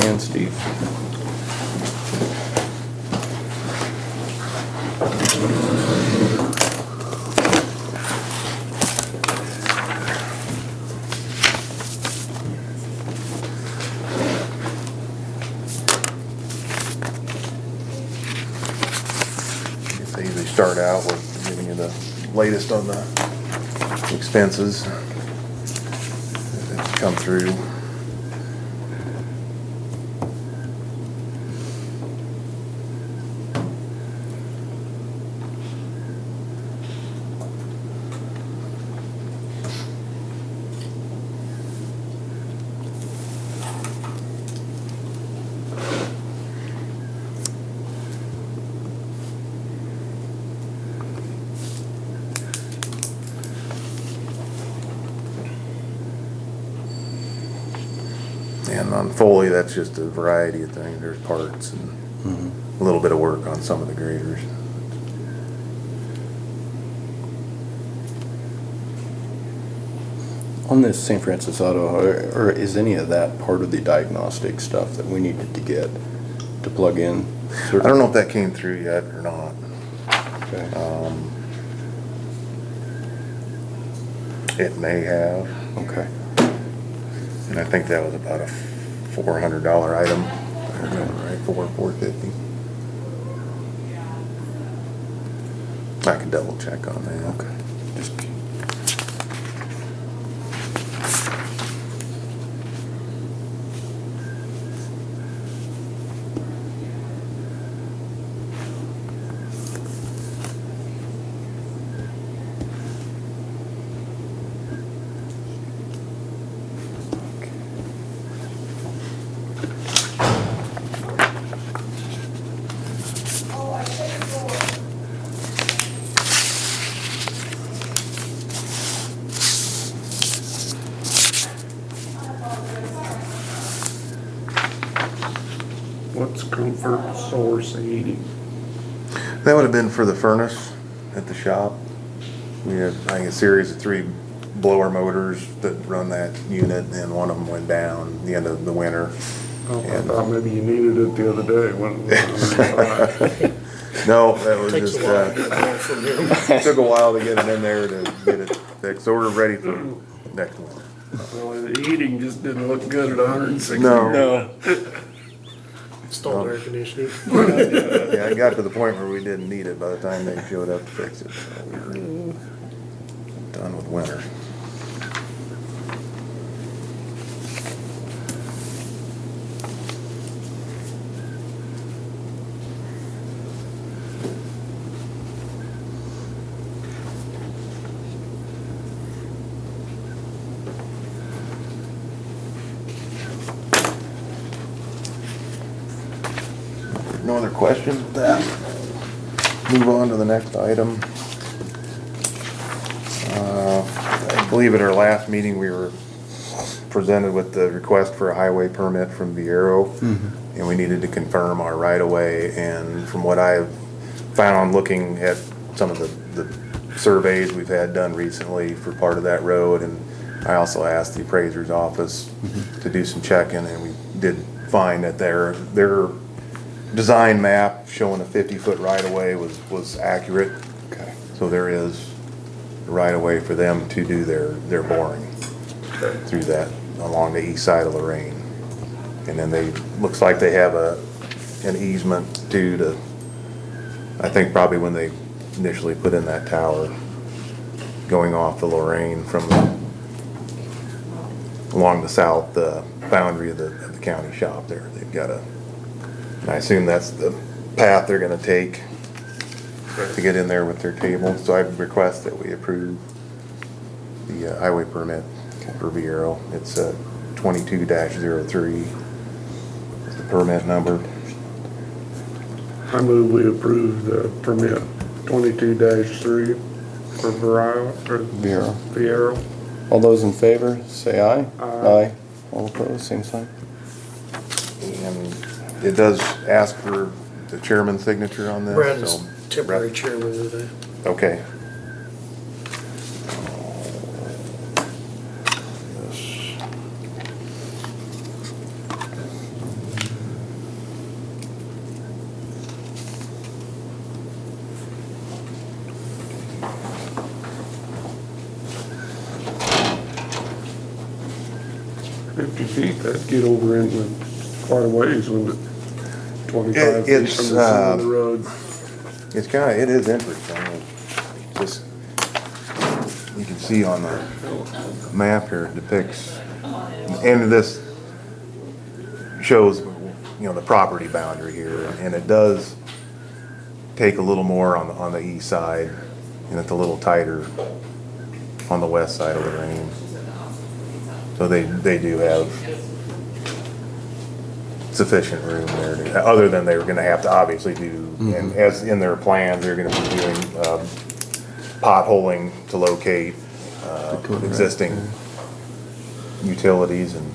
and Steve. They usually start out with giving you the latest on the expenses that come through. And on Foley, that's just a variety of things. There's parts and a little bit of work on some of the graders. On this St. Francis Auto, or is any of that part of the diagnostic stuff that we needed to get to plug in? I don't know if that came through yet or not. Okay. It may have, Okay. and I think that was about a $400 item. I remember right, $450. I can double check on that. Okay. Just What's Comfort Source heating? That would have been for the furnace at the shop. We had, I think, a series of 3 blower motors that run that unit, and one of them went down the end of the winter. Oh, I thought maybe you needed it the other day when it was 105. No, that was Takes just, a while to get back from him. took a while to get it in there to get it fixed. So we're ready for next winter. Well, the heating just didn't look good at 160. No. Installed air conditioning. Yeah, it got to the point where we didn't need it by the time they showed up to fix it. So we were done with winter. No other questions with that? Move on to the next item. I believe at our last meeting, we were presented with the request for a highway permit from Viero. And we needed to confirm our right-of-way, and from what I've found looking at some of the surveys we've had done recently for part of that road, and I also asked the appraiser's office to do some checking, and we did find that their design map showing a 50-foot right-of-way was accurate. okay. So there is a right-of-way for them to do their boring through that, along the east side of Lorraine. And then looks like they have an easement due to, I think probably when they initially put in that tower, going off the Lorraine from along the south boundary of the county shop there. They've got and I assume that's the path they're gonna take to get in there with their table. So I request that we approve the highway permit for Viero. It's 22-03. Is the permit number? I move we approve the permit 22-3 for Viero. Viero. All those in favor, say aye. Aye. All opposed, same sign. And it does ask for the chairman's signature on this. Brad's so- temporary chairman today. Okay. 50 feet, that'd get over into quite a ways, wouldn't it? 25 feet It's, from the center of the road. It's it is interesting. Just, you can see on the map here, it depicts, and this shows, the property boundary here, and it does take a little more on the east side, and it's a little tighter on the west side of the range. So they do have sufficient room there, other than they were gonna have to obviously do, and as in their plans, they're gonna be doing, potholing to locate, existing utilities and,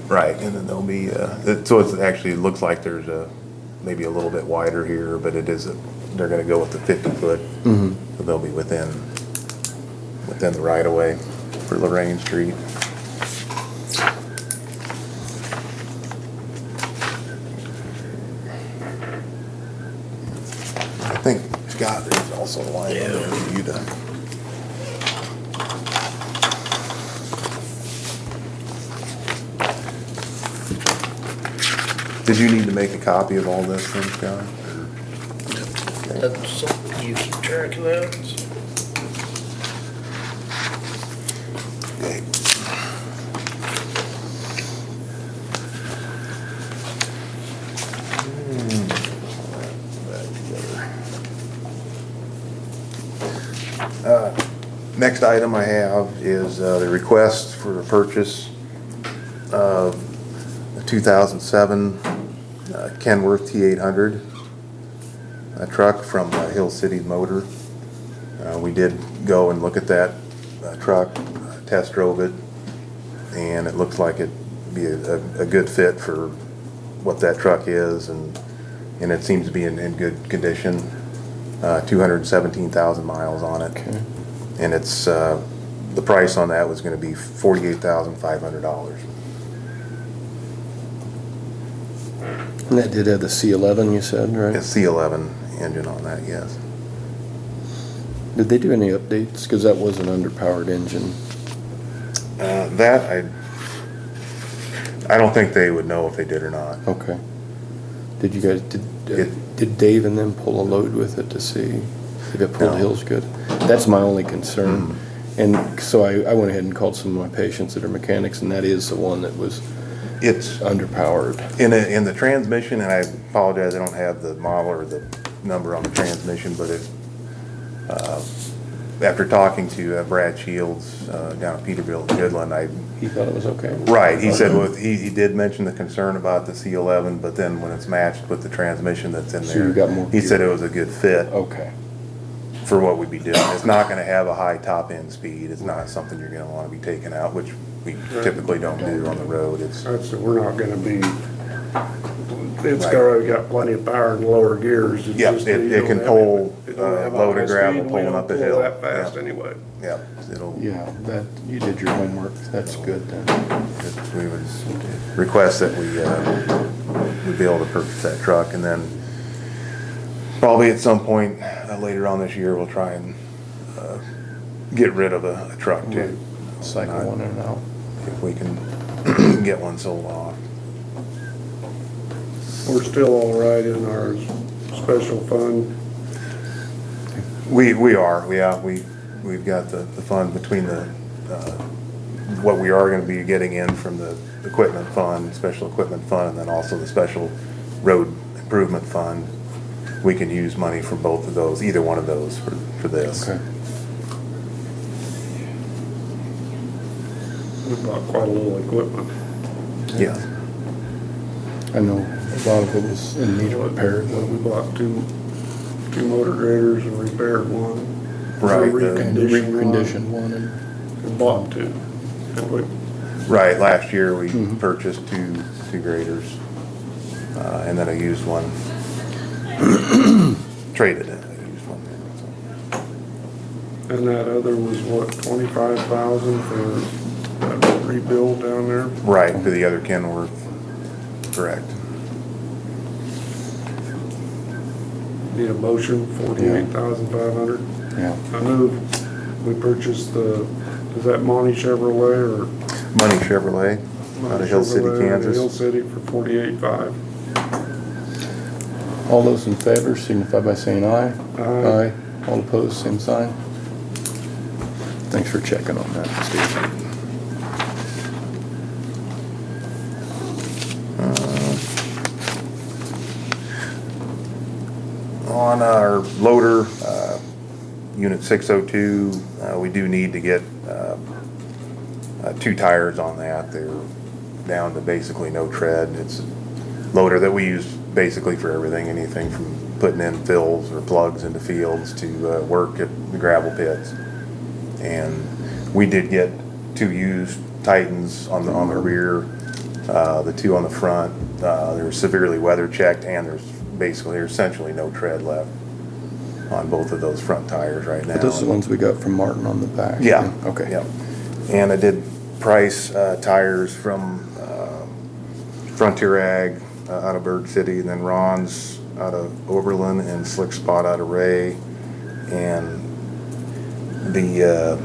right, and then there'll be, so it actually looks like there's maybe a little bit wider here, but they're gonna go with the 50-foot. So they'll be within the right of way for Lorraine Street. I think, Scott, there's also a line on there for you to. Did you need to make a copy of all this then, Scott? That's something you keep track of that. Okay. Next item I have is the request for the purchase of a 2007 Kenworth T800 truck from Hill City Motor. We did go and look at that truck, test drove it, and it looks like it'd be a good fit for what that truck is, and it seems to be in good condition. 217,000 miles on it. Okay. And it's, the price on that was gonna be $48,500. And that did have the C11, you said, right? It's C11 engine on that, yes. Did they do any updates? Because that was an underpowered engine. That, I don't think they would know if they did or not. Okay. Did you guys, did Dave and them pull a load with it to see if it pulled No. hills good? That's my only concern. And so I went ahead and called some of my patients that are mechanics, and that is the one that was It's underpowered. in the transmission, and I apologize, I don't have the model or the number on the transmission, but after talking to Brad Shields down at Peterbilt in Goodland, He thought it was okay? right, he said, he did mention the concern about the C11, but then when it's matched with the transmission that's in So there, you got more he said gear. it was a good fit Okay. for what we'd be doing. It's not gonna have a high top end speed, it's not something you're gonna wanna be taking out, which we typically don't do on the road. We're not gonna be, it's Right. already got plenty of power in lower gears. It's Yep, just it you don't can have pull, it don't have a load of high gravel speed, we pulling don't up a pull hill. that fast Yeah. anyway. Yeah, it'll, Yeah, you did your homework. That's good then. we would request that we be able to purchase that truck, and then probably at some point later on this year, we'll try and get rid of a truck too. Cycle one in and out. If we can get one sold off. We're still all right in our special fund. We are, we've got the fund between the, what we are gonna be getting in from the equipment fund, special equipment fund, and then also the special road improvement fund. We can use money from both of those, either one of those for this. Okay. We bought quite a little equipment. Yeah, I know a lot of it was in need of repair. We bought two motor graders and repaired one. Right, And reconditioned one and. And bought two. And we, right, last year we purchased two graders, and then I used one, traded it, I used one. and that other was what, 25,000 for that rebuild down there? Right, for the other Kenworth, correct. Need a motion, 48,500. Yeah. I move we purchased is that Monty Chevrolet or? Money Chevrolet out of Hill City, Chevrolet out of Hill Kansas. City for 48.5. All those in favor signify by saying aye. Aye. All opposed, same sign. Thanks for checking on that, Steve. On our loader, unit 602, we do need to get 2 tires on that. They're down to basically no tread. It's a loader that we use basically for everything, anything from putting in fills or plugs into fields to work at the gravel pits. And we did get 2 used Titans on the rear, the 2 on the front. They're severely weather checked, and there's essentially no tread left on both of those front tires right now. But those are the ones we got from Martin on the back? Yeah. Okay. Yeah. And I did price tires from Frontier Ag out of Bird City, and then Ron's out of Oberlin, and Slick Spot out of Ray. And the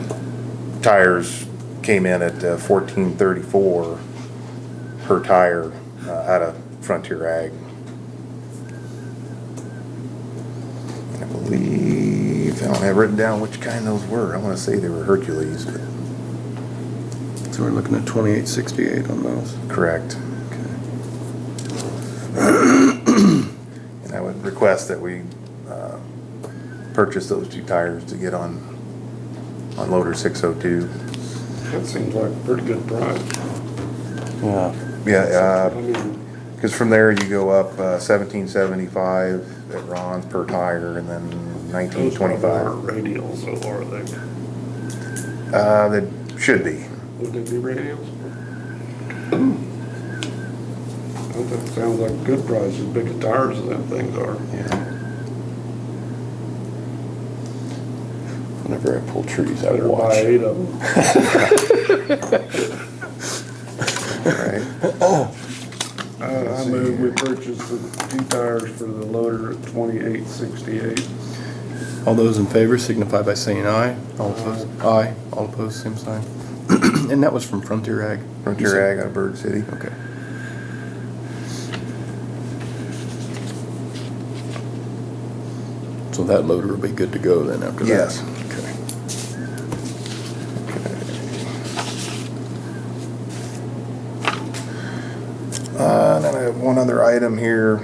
tires came in at $14.34 per tire out of Frontier Ag. I believe, I don't have written down which kind those were. I want to say they were Hercules, but So we're looking at 2868 on those. correct. Okay. And I would request that we purchase those 2 tires to get on loader 602. That seems like a pretty good price. Yeah. Yeah, I mean, because from there you go up $17.75 at Ron's per tire, and then those probably $19.25. aren't radials, though, are they? They should be. Would they be radials? That sounds like a good price, as big as tires as them things are. Yeah. Whenever I pull trees, I Better buy watch. 8 of them. Right. I move we purchase the 2 tires for the loader at $28.68. All those in favor signify by saying aye. All opposed, aye. All opposed, same sign. And that was from Frontier Ag? Frontier Ag out of Bird City. Okay. So that loader will be good to go then after that? Yes. Okay. And then I have one other item here.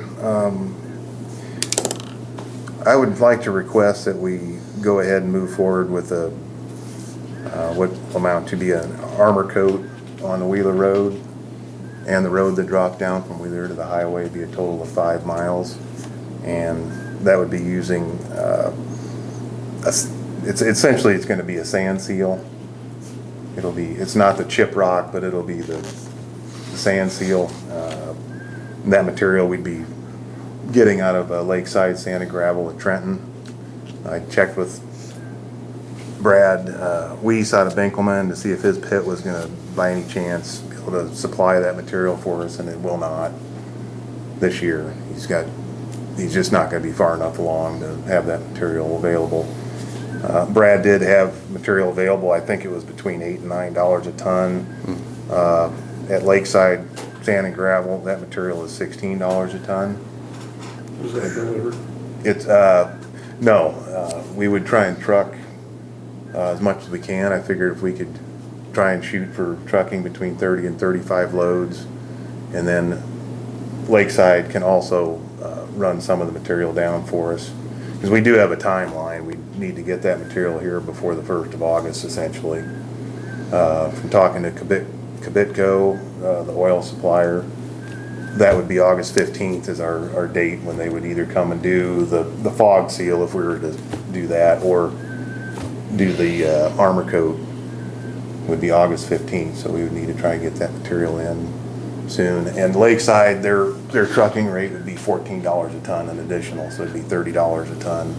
I would like to request that we go ahead and move forward with what will amount to be an armor coat on the Wheeler Road, and the road that dropped down from Wheeler to the highway would be a total of 5 miles. And that would be using, it's essentially, it's gonna be a sand seal. It's not the chip rock, but it'll be the sand seal. That material we'd be getting out of Lakeside Sand and Gravel at Trenton. I checked with Brad Weiss out of Benkelman to see if his pit was gonna, by any chance, be able to supply that material for us, and it will not this year. He's just not gonna be far enough along to have that material available. Brad did have material available. I think it was between $8 and $9 a ton. At Lakeside Sand and Gravel, that material is $16 a ton. Is that delivered? It's, no, we would try and truck as much as we can. I figured if we could try and shoot for trucking between 30 and 35 loads, and then Lakeside can also run some of the material down for us. Because we do have a timeline. We need to get that material here before the 1st of August, essentially. From talking to Kibitco, the oil supplier, that would be August 15th is our date when they would either come and do the fog seal if we were to do that, or do the armor coat would be August 15th. So we would need to try and get that material in soon. And Lakeside, their trucking rate would be $14 a ton an additional, so it'd be $30 a ton.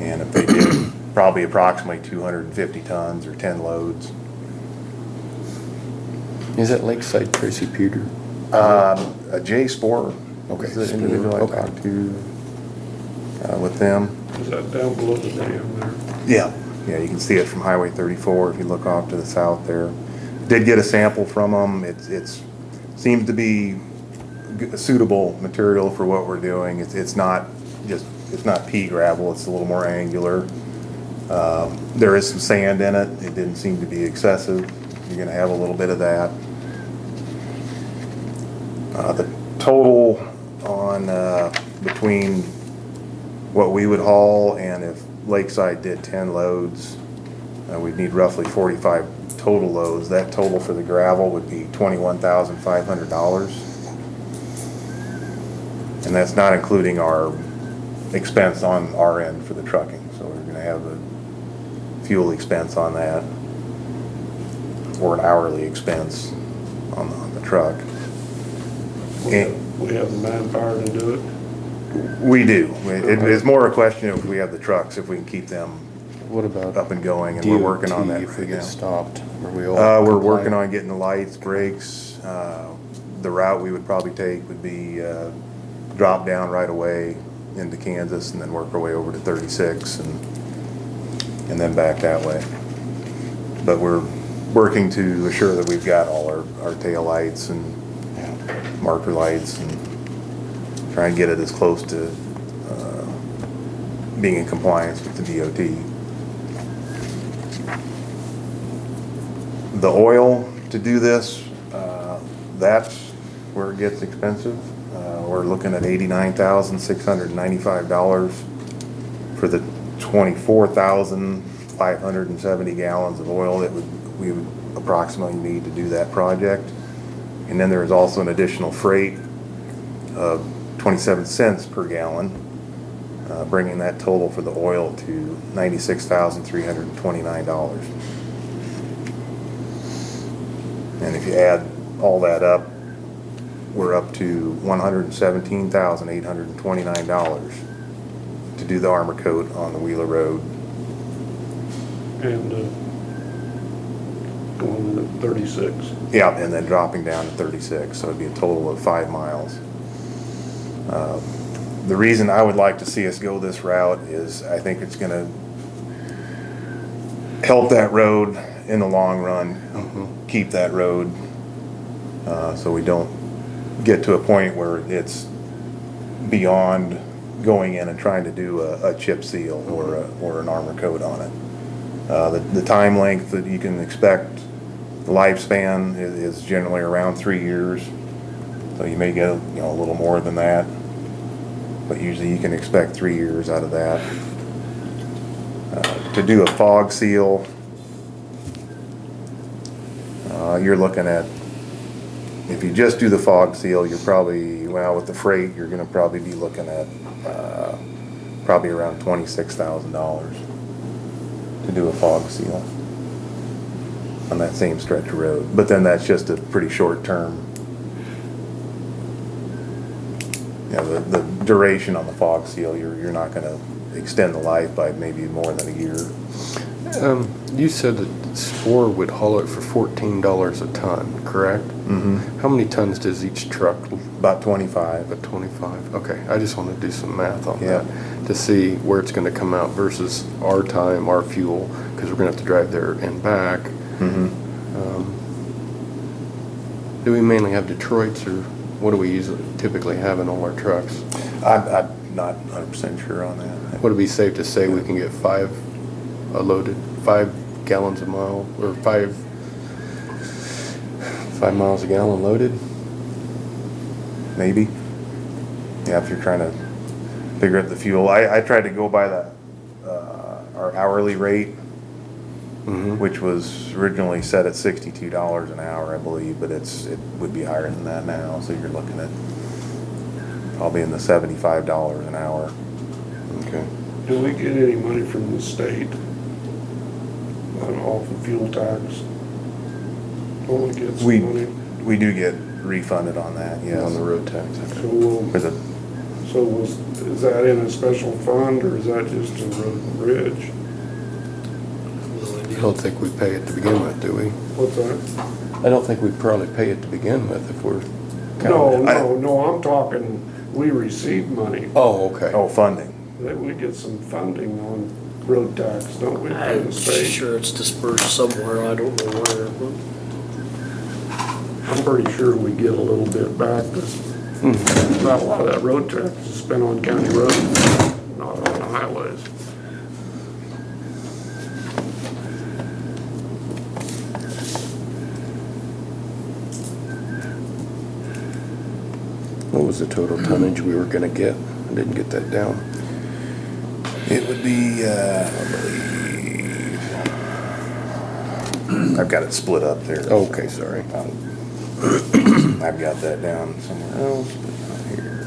And if they did probably approximately 250 tons or 10 loads. Is that Lakeside Tracy Peter? Jay Spore Okay, is the Spore, individual I okay. talked to with them. Is that down below the dam there? Yeah. Yeah, you can see it from Highway 34 if you look off to the south there. Did get a sample from them. Seems to be suitable material for what we're doing. It's not pea gravel. It's a little more angular. There is some sand in it. It didn't seem to be excessive. You're gonna have a little bit of that. The total on, between what we would haul and if Lakeside did 10 loads, we'd need roughly 45 total loads. That total for the gravel would be $21,500. And that's not including our expense on our end for the trucking. So we're gonna have a fuel expense on that, or an hourly expense on the truck. We have the manpower to do it. We do. It's more a question of if we have the trucks, if we can keep them What about up and going, and we're working on that DOT if we right get now. stopped? Are we all We're compliant? working on getting the lights, brakes. The route we would probably take would be drop down right away into Kansas and then work our way over to 36 and then back that way. But we're working to assure that we've got all our tail lights and marker lights and try and get it as close to being in compliance with the DOT. The oil to do this, that's where it gets expensive. We're looking at $89,695 for the 24,570 gallons of oil that we would approximately need to do that project. And then there is also an additional freight of 27 cents per gallon, bringing that total for the oil to $96,329. And if you add all that up, we're up to $117,829 to do the armor coat on the Wheeler Road. And going to 36. Yeah, and then dropping down to 36, so it'd be a total of 5 miles. The reason I would like to see us go this route is I think it's gonna help that road in the long run, keep that road, so we don't get to a point where it's beyond going in and trying to do a chip seal or an armor coat on it. The time length that you can expect, the lifespan is generally around 3 years. So you may get, a little more than that, but usually you can expect 3 years out of that. To do a fog seal, you're looking at, if you just do the fog seal, you're probably, with the freight, you're gonna probably be looking at, probably around $26,000 to do a fog seal on that same stretch of road. But then that's just a pretty short term. The duration on the fog seal, you're not gonna extend the life by maybe more than a year. You said that Spore would haul it for $14 a ton, correct? Mm-hmm. How many tons does each truck? About 25. About 25. Okay, I just want to do some math on Yeah. that to see where it's going to come out versus our time, our fuel, because we're going to have to drive there and back. Mm-hmm. Do we mainly have Detroits, or what do we usually typically have in all our trucks? I'm not 100% sure on that. Would it be safe to say we can get 5 loaded, 5 gallons a mile, or 5 miles a gallon loaded? Maybe. Yeah, if you're trying to figure out the fuel. I tried to go by our hourly rate, which was originally set at $62 an hour, I believe, but it would be higher than that now. So you're looking at probably in the $75 an hour. Okay. Do we get any money from the state off the fuel tax? Only get some money. We do get refunded on that, yes. On the road tax. For the- Is that in a special fund, or is that just a road and bridge? I don't think we pay it to begin with, do we? What's that? I don't think we probably pay it to begin with if we're No, counting it. no, I'm talking, we receive money. Oh, okay. Oh, funding. That we get some funding on road tax, don't we, from the I'm state? sure it's dispersed somewhere, I don't know where. I'm pretty sure we get a little bit back, but not a lot of that road traffic is spent on county roads, not on the highways. What was the total tonnage we were gonna get? I didn't get that down. It would be, I believe, I've got it split up there. Okay, sorry. I've got that down somewhere else, but not here.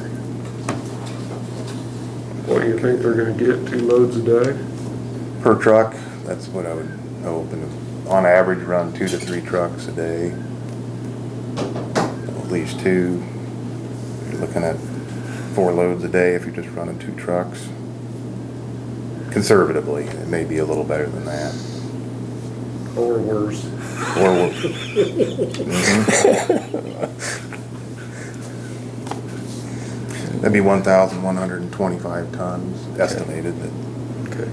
What do you think they're gonna get, 2 loads a day? Per truck, that's what I would hope, and on average, run 2 to 3 trucks a day. At least 2. You're looking at 4 loads a day if you're just running 2 trucks. Conservatively, it may be a little better than that. Or worse? Or we'll- That'd be 1,125 tons estimated. Okay.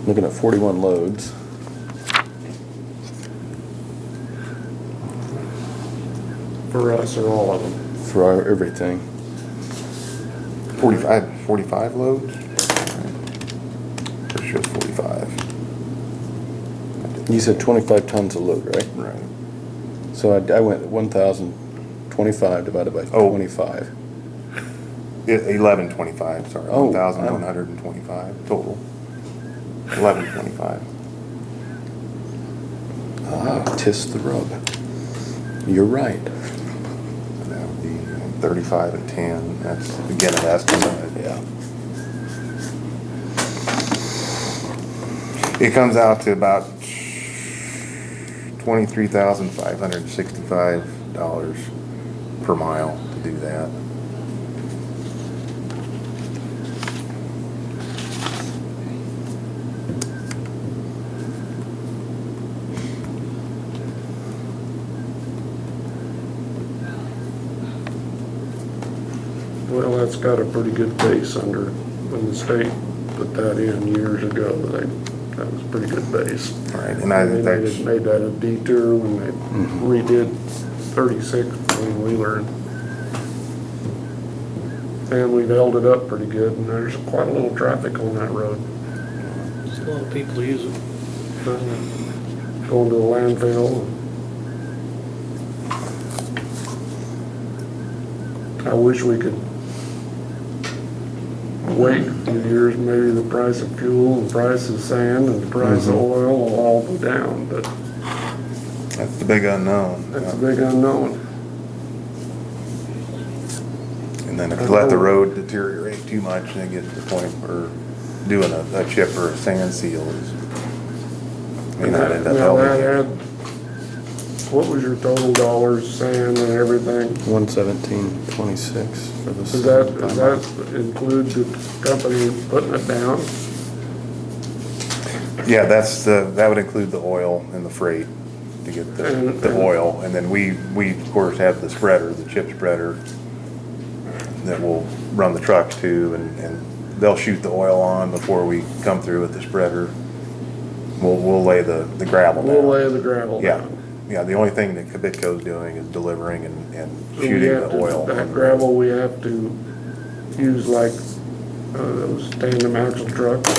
Looking at 41 loads. For us or all of them? For everything. 45 loads? Pretty sure it's 45. You said 25 tons a load, right? Right. So I went 1,025 divided by Oh. 25. 1125, sorry, Oh, 1,125 total. 1125. Ah, tis the rub. You're right. And that would be 35 and 10. That's again an estimate. Yeah. It comes out to about $23,565 per mile to do that. Well, that's got a pretty good base under, when the state put that in years ago, that was a pretty good base. All right, and I They think made that a detour when they redid 36 between Wheeler and we've held it up pretty good, and there's quite a little traffic on that road. There's a lot of people use it. Going to the landfill. I wish we could wait a few years, maybe the price of fuel, the price of sand, and the price of oil will all go down, but that's the big unknown. that's a big unknown. And then if you let the road deteriorate too much, then get to the point where doing a chip or a sand seal is, may not end up Now, that helping. had, what was your total dollars, sand and everything? 117.26 for the. Does that include the company putting it down? Yeah, that would include the oil and the freight to get the oil. And then we of course have the spreader, the chip spreader that will run the trucks to, and they'll shoot the oil on before we come through with the spreader. We'll lay the gravel down. We'll lay the gravel Yeah, down. yeah, the only thing that Cabitco's doing is delivering and So we shooting have the to- oil. That gravel, we have to use like, those tandem axle trucks.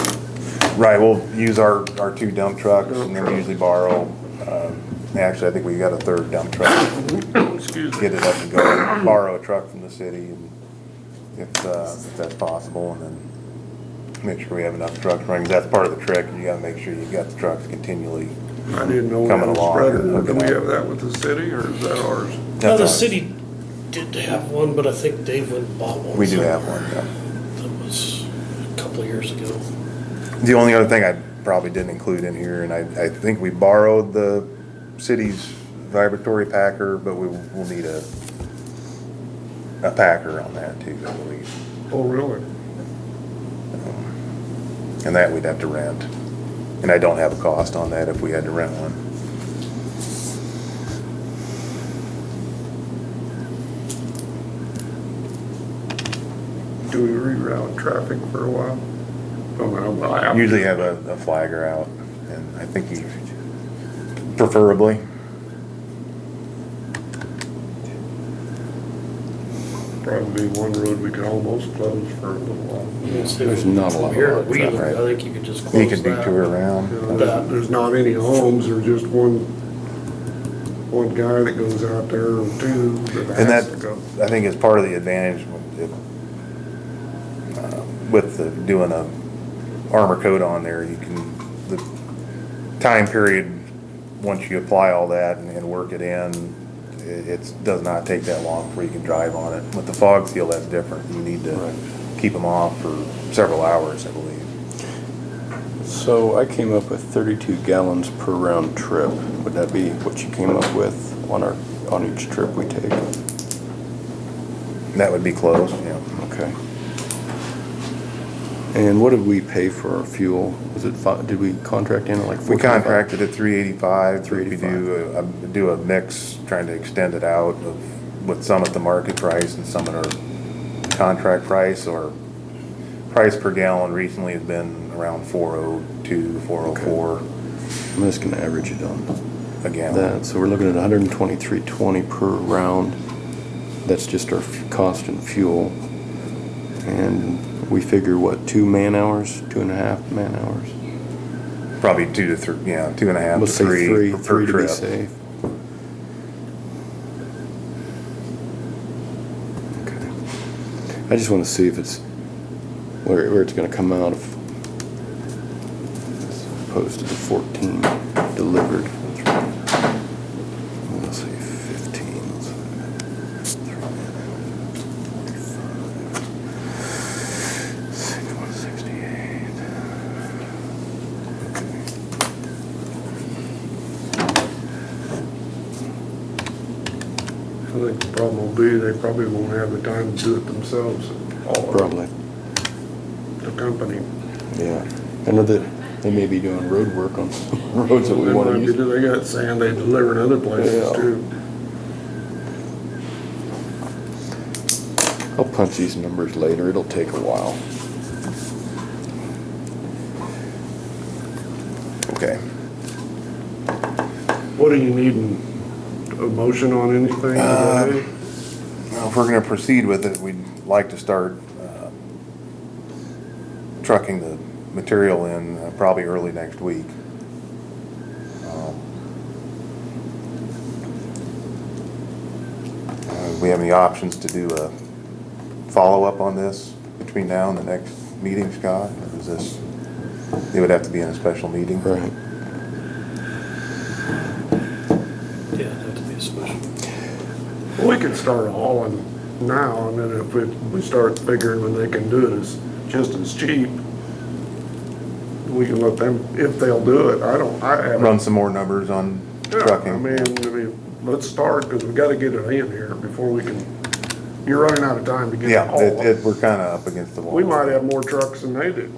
Right, we'll use our 2 dump trucks, and then we usually borrow, actually, I think we got a 3rd dump truck. Excuse me. Get it up and going, borrow a truck from the city, and if that's possible, and then make sure we have enough trucks running, 'cause that's part of the trick, you gotta make sure you've got the trucks continually. I didn't know we Coming had a along spreader. and Do hooking we up. have that with the city, or is that ours? Now, That's the ours. city did have one, but I think Dave went and bought one. We do have one, yeah. That was a couple of years ago. The only other thing I probably didn't include in here, and I think we borrowed the city's vibratory packer, but we'll need a packer on that too, I believe. Oh, really? And that we'd have to rent. And I don't have a cost on that if we had to rent one. Do we reroute traffic for a while? I Usually have a flagger out, and I think he, preferably. Probably one road we could almost close for a little while. There's not a lot of Here, road Wheeler, traffic. I think you could just He close could that. detour around. You know, there's not any homes, there's just one guy that goes out there or two that And has that, to go. I think is part of the advantage with the, doing a armor coat on there, you can, the time period, once you apply all that and work it in, it does not take that long before you can drive on it. With the fog seal, that's different. You need to Right. keep them off for several hours, I believe. So I came up with 32 gallons per round trip. Would that be what you came up with on each trip we take? That would be close, yeah. Okay. And what did we pay for our fuel? Was it did we contract in at like We 425? contracted at 385. $385. We do a mix, trying to extend it out with some at the market price and some at our contract price. Or price per gallon recently has been around 402, 404 I'm just gonna average it on a gallon. that. So we're looking at 123.20 per round. That's just our cost in fuel. And we figure what, 2 man hours, 2.5 man hours? Probably 2 to 3, yeah, 2.5 to Let's say 3 per three to be trip. safe. Okay. I just want to see if it's where it's going to come out of, as opposed to the 14 delivered. Let's see, 15. Let's see. 168. I think the problem will be, they probably won't have the time to do it themselves. All of it. Probably, The company. yeah. I know that they may be doing road work on some roads that we They want might to be- use. They got sand they deliver in other places Yeah. too. I'll punch these numbers later, it'll take a while. Okay. What do you need, a motion on anything today? Well, if we're gonna proceed with it, we'd like to start trucking the material in probably early next week. We have any options to do a follow-up on this between now and the next meeting, Scott? Or is this, it would have to be in a special meeting? Right. Yeah, it'd have to be a special. We can start hauling now, and then if we start figuring when they can do it as just as cheap, we can let them, if they'll do it. I haven't. Run some more numbers on Yeah, trucking. I mean, let's start, because we gotta get it in here before we can, you're running out of time to get it Yeah, hauled. we're kinda up against the wall. We might have more trucks than they do.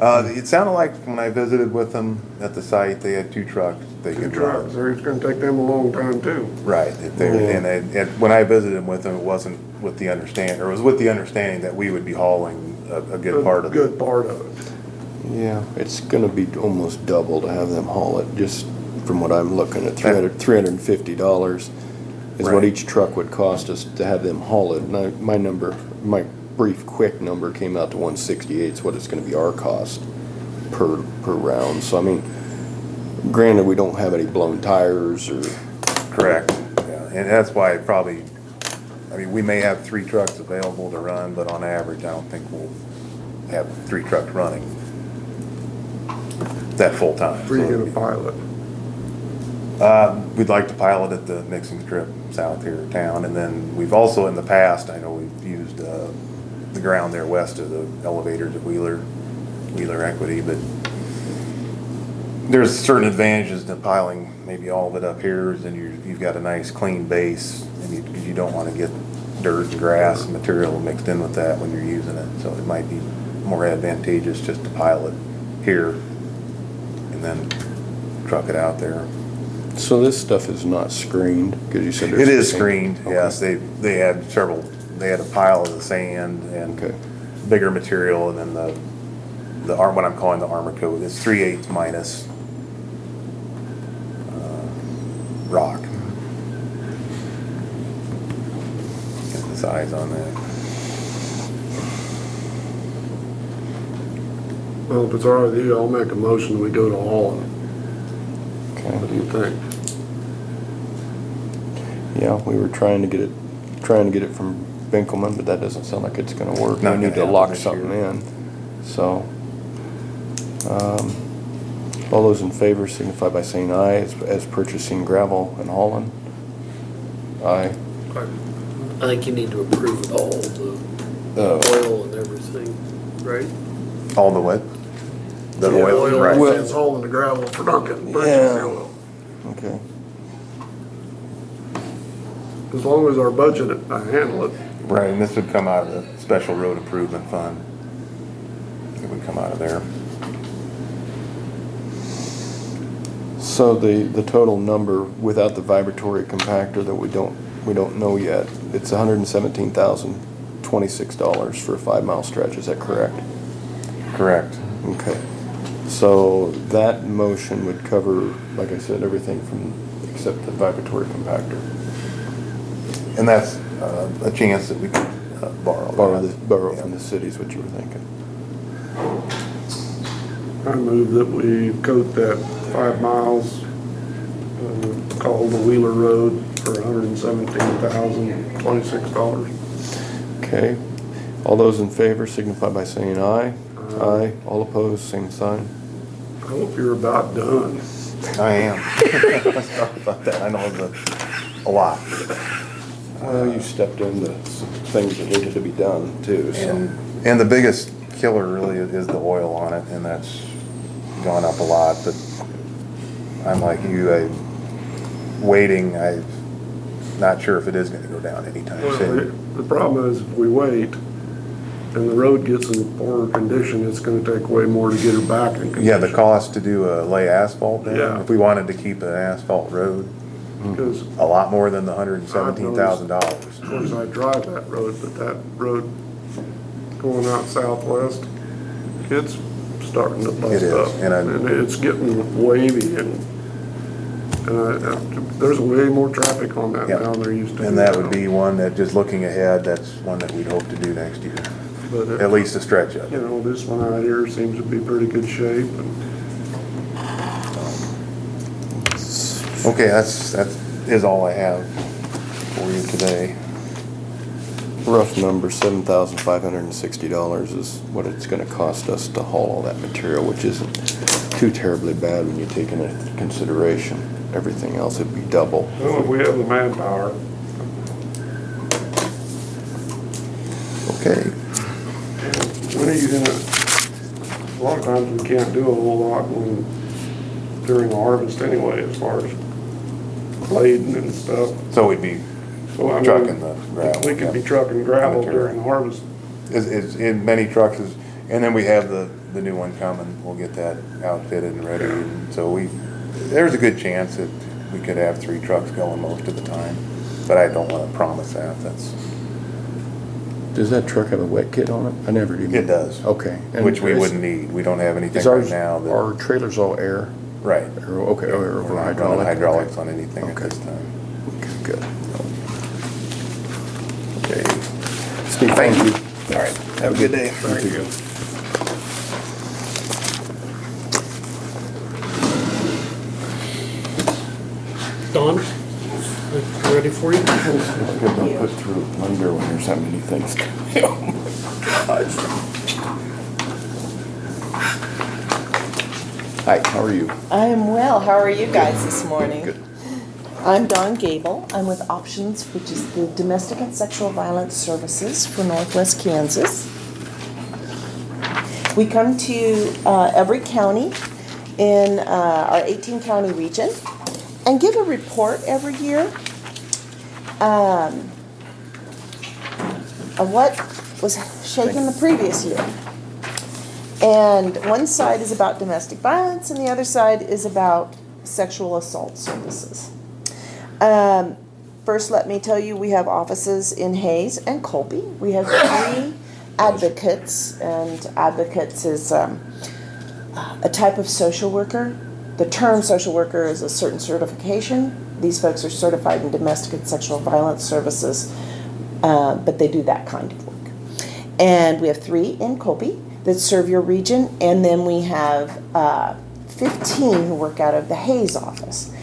It sounded like when I visited with them at the site, they had 2 trucks they Two could trucks, run. it's gonna take them a long time too. Right, and when I visited with them, it wasn't with the understanding, or it was with the understanding that we would be hauling a good part of it. Good part of it. Yeah, it's gonna be almost double to have them haul it, just from what I'm looking at, $350 is what Right. each truck would cost us to have them haul it. And my brief, quick number came out to 168, is what it's gonna be our cost per round. So I mean, granted, we don't have any blown tires or, Correct, yeah, and that's why probably, I mean, we may have 3 trucks available to run, but on average, I don't think we'll have 3 trucks running that full time. Where you So gonna pilot? We'd like to pilot at the mixing strip south here in town, and then we've also in the past, I know we've used the ground there west of the elevators at Wheeler Equity, but there's certain advantages to piling maybe all of it up here, and you've got a nice clean base, and you don't want to get dirt and grass and material mixed in with that when you're using it, so it might be more advantageous just to pile it here and then truck it out there. so this stuff is not screened, because you said there's. It is screened, Okay. yes, they had a pile of the sand and Okay. bigger material, and then what I'm calling the armor coat, is 3/8 minus rock. Get the size on that. Well, if it's all right with you, I'll make a motion, we go to Holland. Okay. What do you think? Yeah, we were trying to get it from Binkelman, but that doesn't sound like it's gonna work. Not We need to gonna lock happen this something year. in, so. All those in favor signify by saying aye as purchasing gravel in Holland. Aye. I think you need to approve all the oil and everything, right? All the what? The Yeah, oil, right. Well- It's hauling the gravel for Duncan, purchase Yeah. the oil. Okay. As long as our budget handle it. Right, and this would come out of the special road improvement fund. It would come out of there. So the total number without the vibratory compactor that we don't know yet, it's $117,026 for a 5-mile stretch, is that correct? Correct. Okay. So that motion would cover, like I said, everything from, except the vibratory compactor. And that's a chance that we could borrow. Borrow Yeah. from the city is what you were thinking. I move that we coat that 5 miles, called the Wheeler Road for $117,026. Okay. All those in favor signify by saying aye. Aye. All opposed, same sign. I hope you're about done. I am. Sorry about that. I know it's a lot. Well, you stepped into some things that needed to be done too, so. And the biggest killer really is the oil on it, and that's gone up a lot, but I'm like you, I'm not sure if it is gonna go down anytime Well, soon. the problem is if we wait and the road gets in poorer condition, it's gonna take way more to get her back in condition. Yeah, the cost to do a lay asphalt Yeah. there, if we wanted to keep an asphalt road, Because, a lot more than the $117,000. of course, I drive that road, but that road going out southwest, it's starting to It bust is, up. and And it's getting wavy and there's way more traffic on that Yeah. now than there used to be. And that would now. be one that, just looking ahead, that's one that we'd hope to do next year, But at least a stretch of you it. know, this one out here seems to be pretty good shape and Okay, that is all I have for you today. Rough number, $7,560 is what it's gonna cost us to haul all that material, which isn't too terribly bad when you take into consideration everything else. It'd be double. well, if we have the manpower. Okay. When are you gonna, a lot of times we can't do a whole lot during the harvest anyway, as far as blading and stuff. So we'd be So, I mean, trucking the gravel. We could be trucking gravel Material. during harvest. Is in many trucks and then we have the new one coming, we'll get that outfitted and ready, and so there's a good chance that we could have 3 trucks going most of the time, but I don't wanna promise that, Does that truck have a wet kit on it? I never did. it does. Okay. And Which we is- wouldn't need, we don't have anything Is right ours, now that. our trailers all air? Right. Or, okay, or We're not running hydraulic? hydraulics Okay. on anything at Okay. this time. Okay, good. Okay. Steve, thank you. All right, have a good day. Thank you. Don, ready for you? Good, don't put through under when there's that many things. Oh my gosh. Hi, how are you? I am well. How are you guys this morning? Good. I'm Dawn Gable. I'm with Options, which is the Domestic and Sexual Violence Services for Northwest Kansas. We come to every county in our 18-county region and give a report every year of what was shaken the previous year. And one side is about domestic violence and the other side is about sexual assault services. First, let me tell you, we have offices in Hayes and Colby. We have 3 advocates, and advocates is a type of social worker. The term social worker is a certain certification. These folks are certified in domestic and sexual violence services, but they do that kind of work. And we have 3 in Colby that serve your region, and then we have 15 who work out of the Hayes office,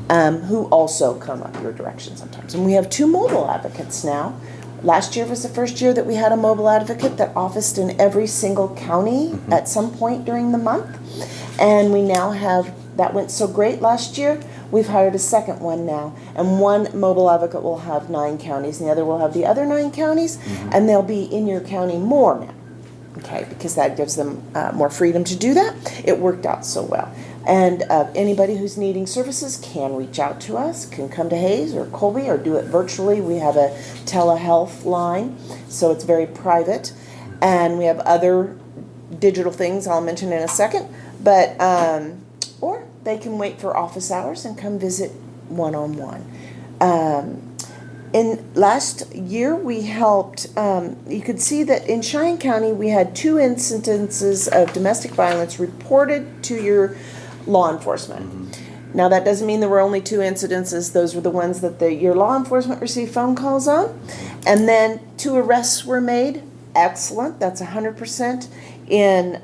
who also come up your direction sometimes. And we have 2 mobile advocates now. Last year was the first year that we had a mobile advocate that officed in every single county at some point during the month. And we now have, that went so great last year, we've hired a second one now. And one mobile advocate will have 9 counties, and the other will have the other 9 counties, and they'll be in your county more now. Okay, because that gives them more freedom to do that. It worked out so well. And anybody who's needing services can reach out to us, can come to Hayes or Colby or do it virtually. We have a telehealth line, so it's very private. And we have other digital things I'll mention in a second. But, or they can wait for office hours and come visit one-on-one. In last year, we helped, you could see that in Cheyenne County, we had 2 incidences of domestic violence reported to your law enforcement. Now, that doesn't mean there were only 2 incidences. Those were the ones that your law enforcement received phone calls on. And then 2 arrests were made. Excellent. That's 100%. In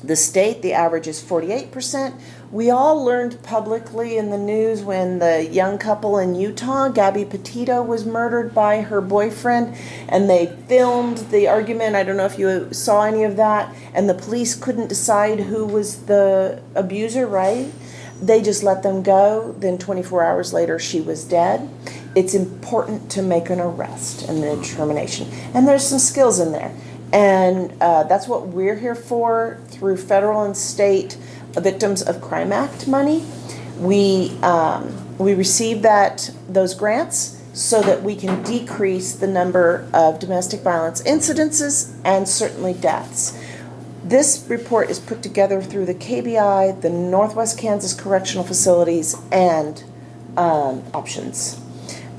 the state, the average is 48%. We all learned publicly in the news when the young couple in Utah, Gabby Petito, was murdered by her boyfriend, and they filmed the argument. I don't know if you saw any of that, and the police couldn't decide who was the abuser, right? They just let them go. Then 24 hours later, she was dead. It's important to make an arrest and a determination. And there's some skills in there. And that's what we're here for through federal and state Victims of Crime Act money. We receive those grants so that we can decrease the number of domestic violence incidences and certainly deaths. This report is put together through the KBI, the Northwest Kansas Correctional Facilities, and Options.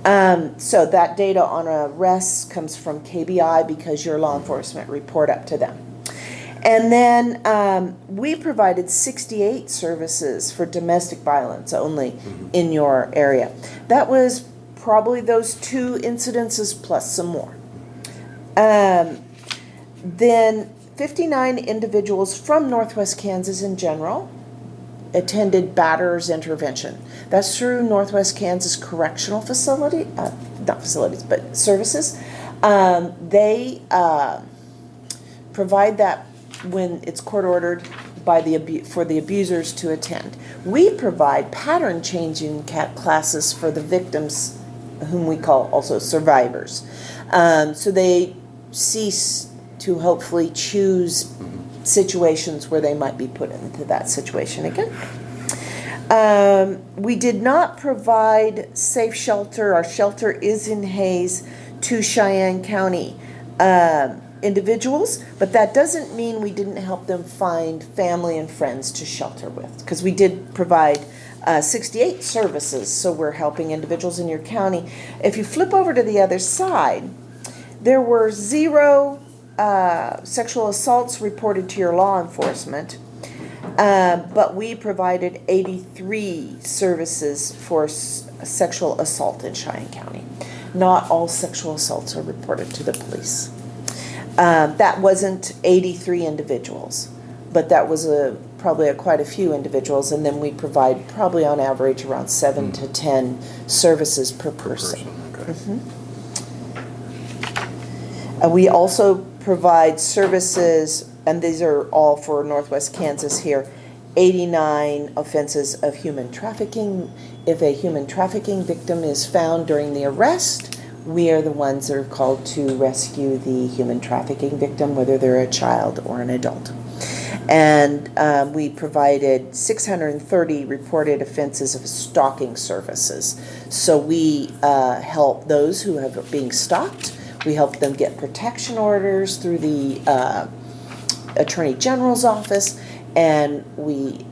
So that data on arrests comes from KBI because your law enforcement report up to them. And then we provided 68 services for domestic violence only in your area. That was probably those 2 incidences plus some more. Then 59 individuals from Northwest Kansas in general attended batterers intervention. That's through Northwest Kansas Correctional Facility, not facilities, but services. They provide that when it's court ordered by for the abusers to attend. We provide pattern changing classes for the victims, whom we call also survivors. So they cease to hopefully choose situations where they might be put into that situation again. We did not provide safe shelter. Our shelter is in Hayes to Cheyenne County individuals, but that doesn't mean we didn't help them find family and friends to shelter with, because we did provide 68 services, so we're helping individuals in your county. If you flip over to the other side, there were 0 sexual assaults reported to your law enforcement, but we provided 83 services for sexual assault in Cheyenne County. Not all sexual assaults are reported to the police. That wasn't 83 individuals, but that was probably quite a few individuals, and then we provide probably on average around 7 to 10 services per person. Okay. We also provide services, and these are all for Northwest Kansas here, 89 offenses of human trafficking. If a human trafficking victim is found during the arrest, we are the ones that are called to rescue the human trafficking victim, whether they're a child or an adult. And we provided 630 reported offenses of stalking services. So we help those who have being stalked. We help them get protection orders through the Attorney General's office, and we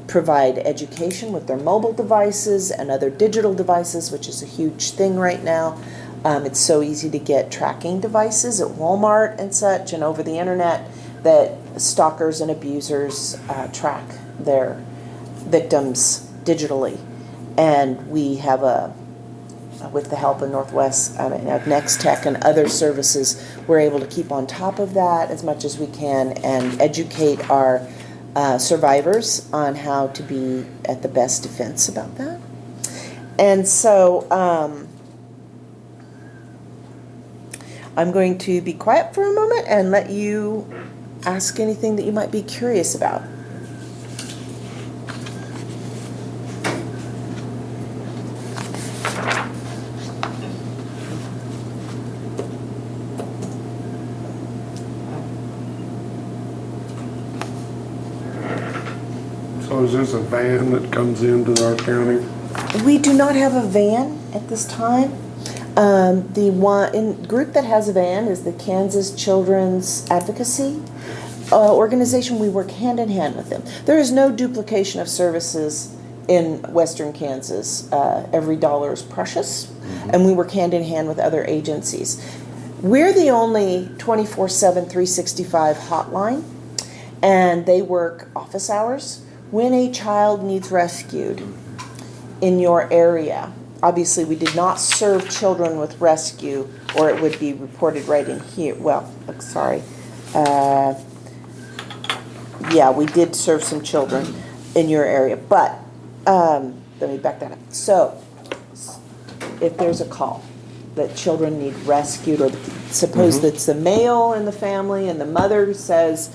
provide education with their mobile devices and other digital devices, which is a huge thing right now. It's so easy to get tracking devices at Walmart and such and over the internet that stalkers and abusers track their victims digitally. And we have with the help of of Next Tech and other services, we're able to keep on top of that as much as we can and educate our survivors on how to be at the best defense about that. And so I'm going to be quiet for a moment and let you ask anything that you might be curious about. So is this a van that comes into our county? We do not have a van at this time. The group that has a van is the Kansas Children's Advocacy organization. We work hand in hand with them. There is no duplication of services in Western Kansas. Every dollar is precious, and we work hand in hand with other agencies. We're the only 24/7, 365 hotline, and they work office hours. When a child needs rescued in your area, obviously we did not serve children with rescue, or it would be reported right in here. Well, sorry. Yeah, we did serve some children in your area, but let me back that up. So, if there's a call that children need rescued, or suppose that's the male in the family and the mother says,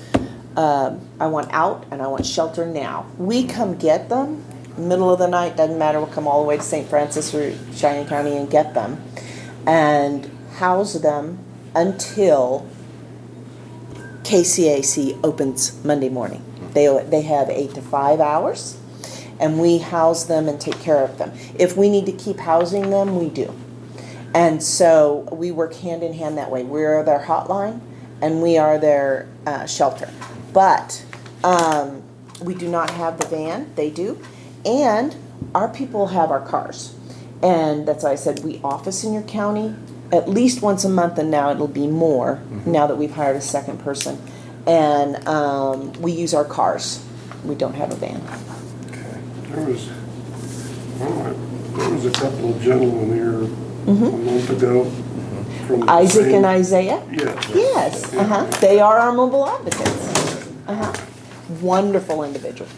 I want out and I want shelter now. We come get them, middle of the night, doesn't matter, we'll come all the way to St. Francis or Cheyenne County and get them and house them until KCAC opens Monday morning. They have 8 to 5 hours, and we house them and take care of them. If we need to keep housing them, we do. And so we work hand in hand that way. We're their hotline, and we are their shelter. But we do not have the van, they do. And our people have our cars. And that's why I said we office in your county at least once a month, and now it'll be more now that we've hired a second person. And we use our cars. We don't have a van. There was a couple of gentlemen here a month ago. From the Isaac same- and Isaiah? Yeah. Yes, they are our mobile advocates. Wonderful individual.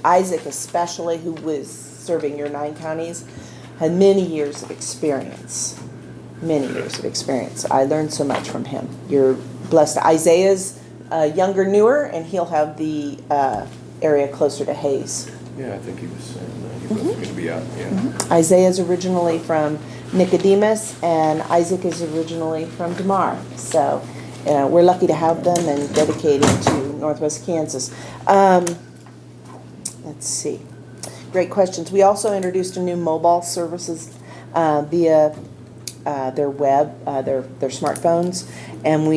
Isaac especially, who was serving your 9 counties, had many years of experience. Many years of experience. I learned so much from him. You're blessed. Isaiah's younger, newer, and he'll have the area closer to Hayes. Yeah, I think he was saying that he was going to be out, yeah. Isaiah's originally from Nicodemus, and Isaac is originally from DeMar. So we're lucky to have them and dedicated to Northwest Kansas. Let's see. Great questions. We also introduced a new mobile services via their web, their smartphones, and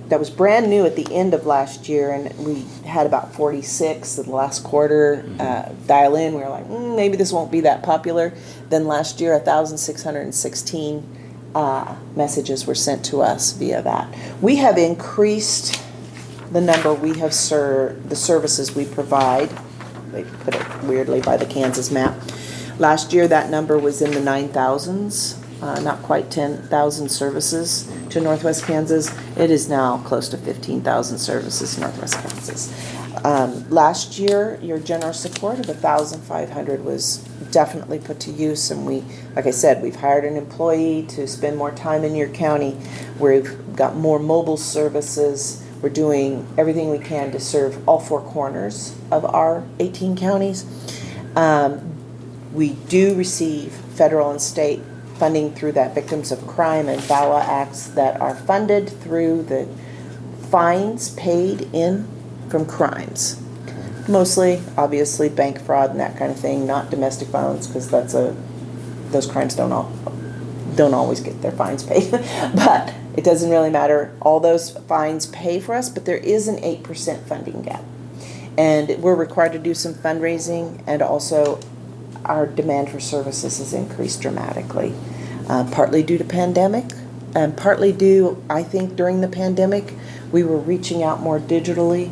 that was brand new at the end of last year, and we had about 46 in the last quarter dial in. We were like, maybe this won't be that popular. Then last year, 1,616 messages were sent to us via that. We have increased the number we have the services we provide. They put it weirdly by the Kansas map. Last year, that number was in the 9,000s. Not quite 10,000 services to Northwest Kansas. It is now close to 15,000 services to Northwest Kansas. Last year, your generous support of 1,500 was definitely put to use, and like I said, we've hired an employee to spend more time in your county. We've got more mobile services. We're doing everything we can to serve all 4 corners of our 18 counties. We do receive federal and state funding through that Victims of Crime and VAWA acts that are funded through the fines paid in from crimes. Mostly, obviously, bank fraud and that kind of thing, not domestic violence, because those crimes don't always get their fines paid. But it doesn't really matter. All those fines pay for us, but there is an 8% funding gap. And we're required to do some fundraising, and also our demand for services has increased dramatically. partly due to pandemic, and partly due, I think, during the pandemic, we were reaching out more digitally,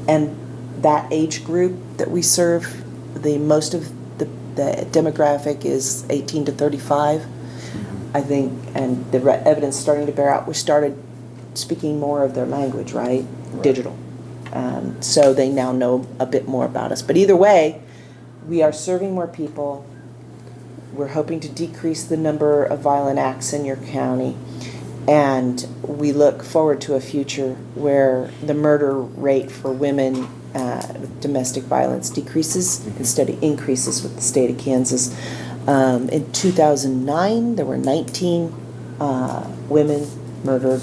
and that age group that we serve, the most of the demographic is 18 to 35, I think, and the evidence starting to bear out. We started speaking more of their language, right? Digital. So they now know a bit more about us. But either way, we are serving more people. We're hoping to decrease the number of violent acts in your county. And we look forward to a future where the murder rate for women with domestic violence decreases instead of increases with the state of Kansas. In 2009, there were 19 women murdered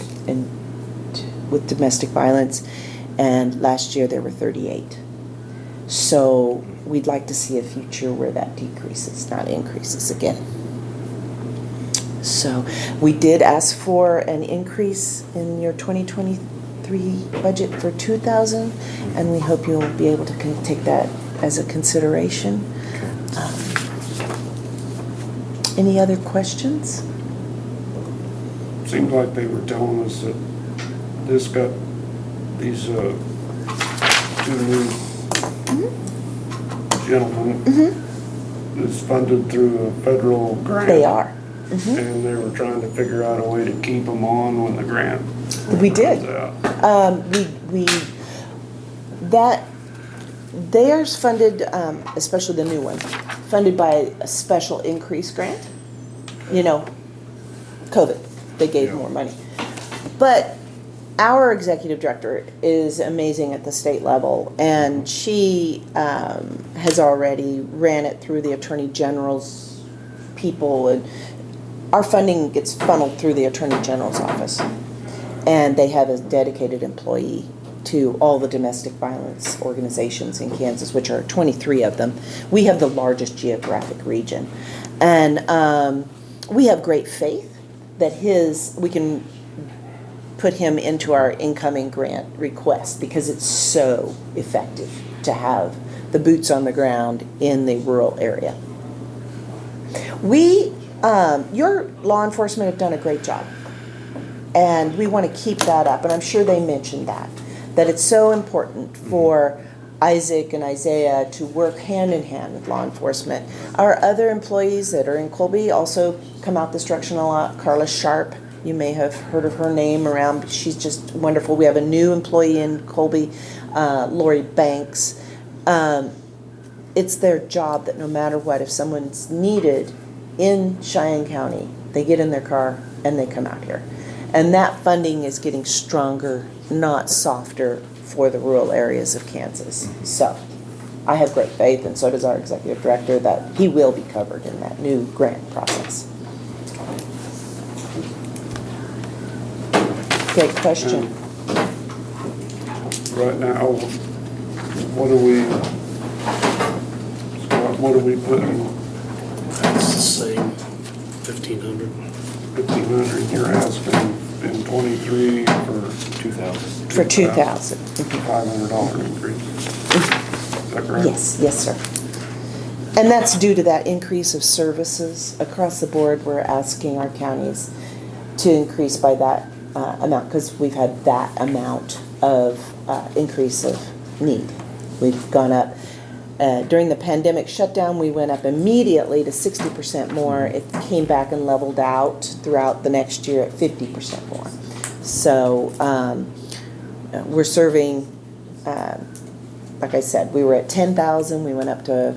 with domestic violence, and last year there were 38. So we'd like to see a future where that decreases, not increases again. So we did ask for an increase in your 2023 budget for 2,000, and we hope you'll be able to take that as a consideration. Any other questions? Seems like they were telling us that this got these two new gentlemen is funded through a federal grant. They are. And they were trying to figure out a way to keep them on when the grant We did. runs out. Theirs funded, especially the new one, funded by a special increase grant. You know, COVID, they gave Yeah. more money. But our executive director is amazing at the state level, and she has already ran it through the Attorney General's people, and our funding gets funneled through the Attorney General's office. And they have a dedicated employee to all the domestic violence organizations in Kansas, which are 23 of them. We have the largest geographic region. And we have great faith that we can put him into our incoming grant request because it's so effective to have the boots on the ground in the rural area. Your law enforcement have done a great job. And we want to keep that up. And I'm sure they mentioned that it's so important for Isaac and Isaiah to work hand in hand with law enforcement. Our other employees that are in Colby also come out this direction a lot. Carla Sharp, you may have heard of her name around. She's just wonderful. We have a new employee in Colby, Lori Banks. It's their job that no matter what, if someone's needed in Cheyenne County, they get in their car and they come out here. And that funding is getting stronger, not softer, for the rural areas of Kansas. So I have great faith, and so does our executive director, that he will be covered in that new grant process. Great question. Right now, what are we putting, It's the same, 1,500. 1,500, you're asking in 23 for 2,000. For 2,000. $500 increase. Is that correct? Yes, sir. And that's due to that increase of services across the board. We're asking our counties to increase by that amount because we've had that amount of increase of need. We've gone up. During the pandemic shutdown, we went up immediately to 60% more. It came back and leveled out throughout the next year at 50% more. So we're serving, like I said, we were at 10,000. We went up to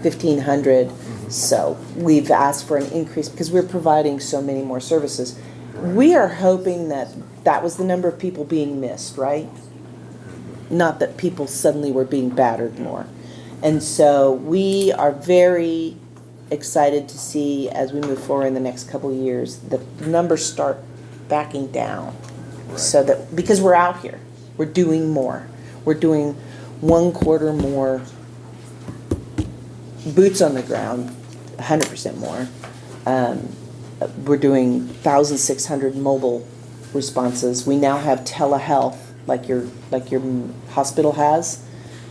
1,500. So we've asked for an increase because we're providing so many more services. We are hoping that was the number of people being missed, right? Not that people suddenly were being battered more. And so we are very excited to see, as we move forward in the next couple of years, the numbers start backing down. Right. So that, because we're out here, we're doing more. We're doing 1/4 more boots on the ground, 100% more. We're doing 1,600 mobile responses. We now have telehealth, like your hospital has.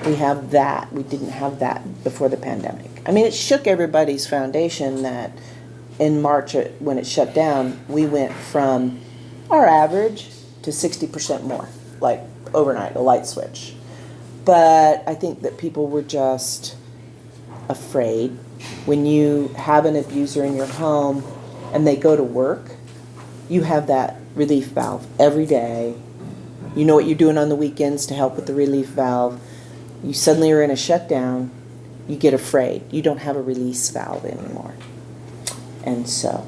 We have that. We didn't have that before the pandemic. I mean, it shook everybody's foundation that in March, when it shut down, we went from our average to 60% more, like overnight, a light switch. But I think that people were just afraid. When you have an abuser in your home and they go to work, you have that relief valve every day. You know what you're doing on the weekends to help with the relief valve. You suddenly are in a shutdown, you get afraid. You don't have a release valve anymore. And so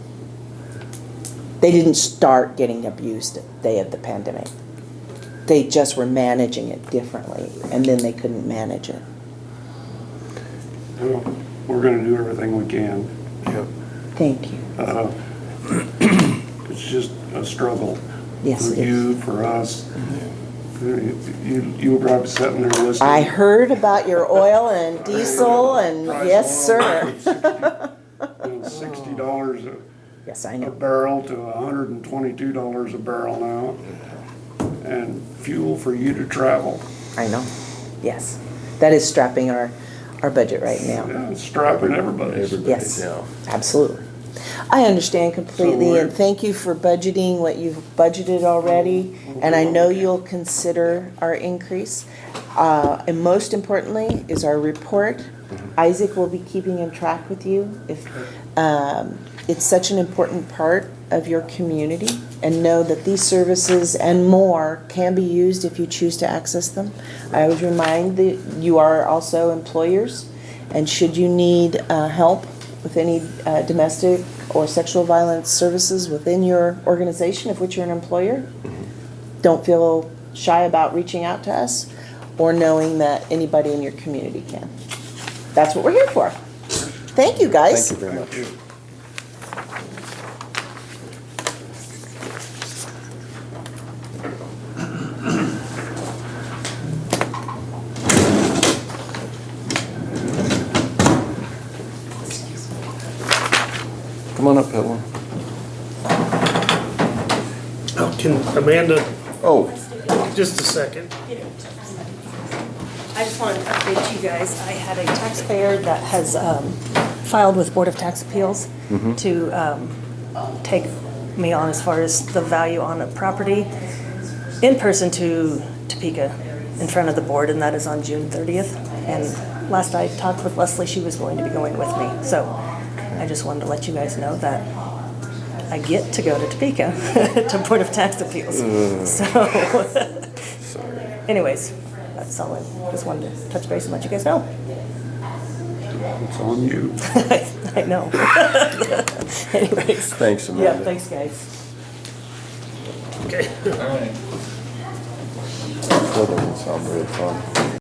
they didn't start getting abused the day of the pandemic. They just were managing it differently, and then they couldn't manage it. Well, we're gonna do everything we can. Yep. Thank you. It's just a struggle. Yes, For it is. you, for us. You were probably sitting there listening. I heard about your oil and diesel, and Price yes, of oil sir. from $60 Yes, I a know. barrel to $122 a barrel now. And fuel for you to travel. I know. Yes. That is strapping our budget right now. Yeah, it's strapping everybody's. Yes, Yeah. absolutely. I understand completely, So and thank you for budgeting what you've budgeted already, and I know you'll consider our increase. And most importantly is our report. Isaac will be keeping in track with you. If it's such an important part of your community, and know that these services and more can be used if you choose to access them. I always remind that you are also employers, and should you need help with any domestic or sexual violence services within your organization, of which you're an employer, don't feel shy about reaching out to us or knowing that anybody in your community can. That's what we're here for. Thank you, guys. Thank you very much. Come on up, Evelyn. Oh, can Amanda, Oh, just a second. I just wanted to update you guys. I had a taxpayer that has filed with Board of Tax Appeals to take me on as far as the value on a property in person to Topeka in front of the board, and that is on June 30th. And last I talked with Leslie, she was going to be going with me. So I just wanted to let you guys know that I get to go to Topeka to Board of Tax Appeals. So anyways, that's all. I just wanted to touch base and let you guys know. It's on you. I know. Anyways. thanks, Yeah, Amanda. thanks, guys. Okay. That doesn't sound very fun.